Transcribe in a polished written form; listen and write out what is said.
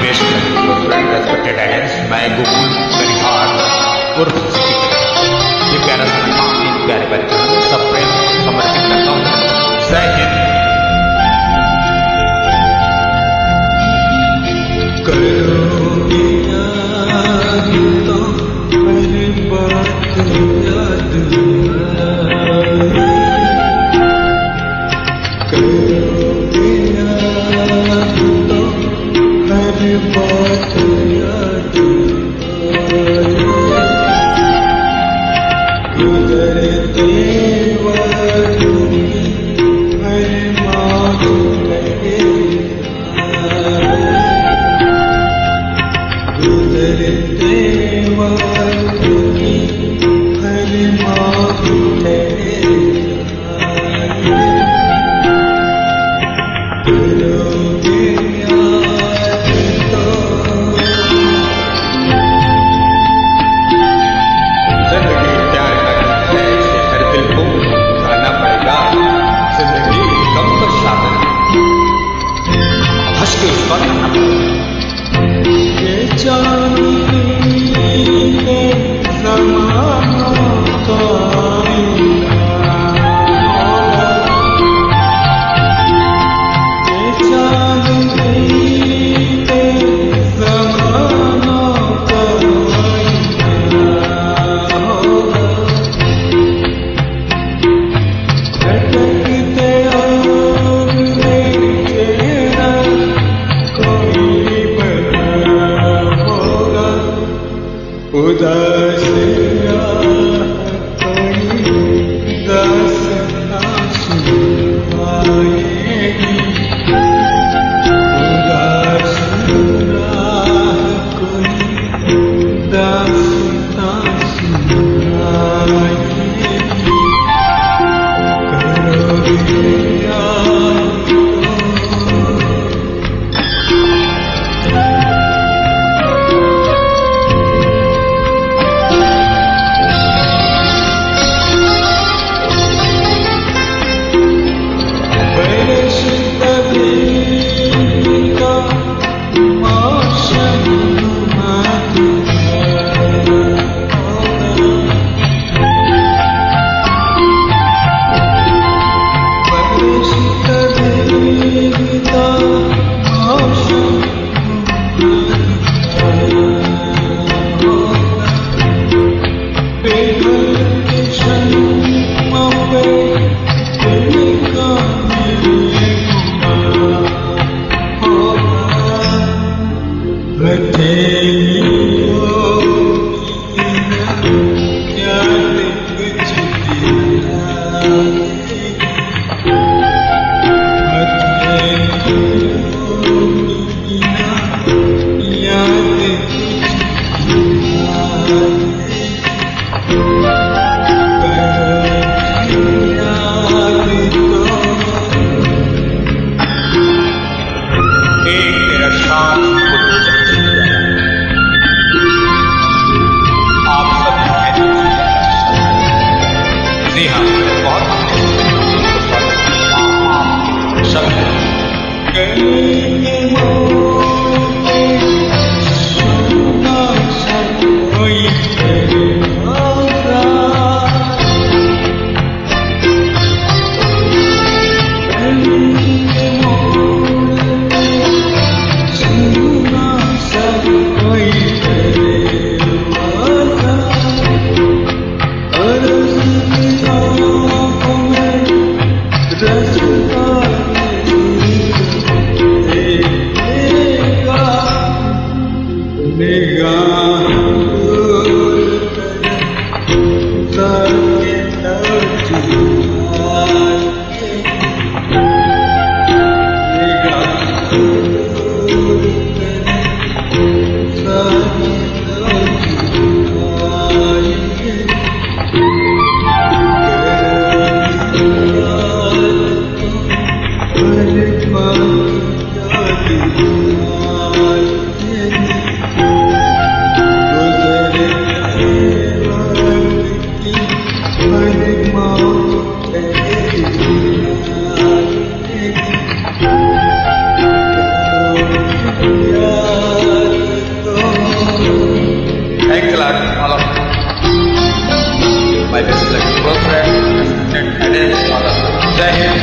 investment your friend respected audience मैं गोकुल परिहार उर्फ ये प्यारा सा इन प्यारे बच्चों सब प्रेम समर्पित करता हूँ जय हिंद करोगे याद तो मेरी बात याद करोगे याद तो मेरी बात याद गुजरते वक्त मेरी माँ लगे गुजरते वक्त मेरी माँ लगे करोगे याद तो जिंदगी प्यार करना है इसे हर दिल को जाना पड़ेगा जिंदगी गम तो शामिल हंस के उस पर आना ये चांदनी के ज़माना का आईना ये चांदनी के ज़माना का आईना भटकते और चेहरा कोई बना होगा उदास कोई दास्तां सुनाएगी उदास कोई दास्तां सुनाएगी करोगे याद एक तेरा शांत आप सब जी हाँ बहुत शब्द Thank you. जय हिंद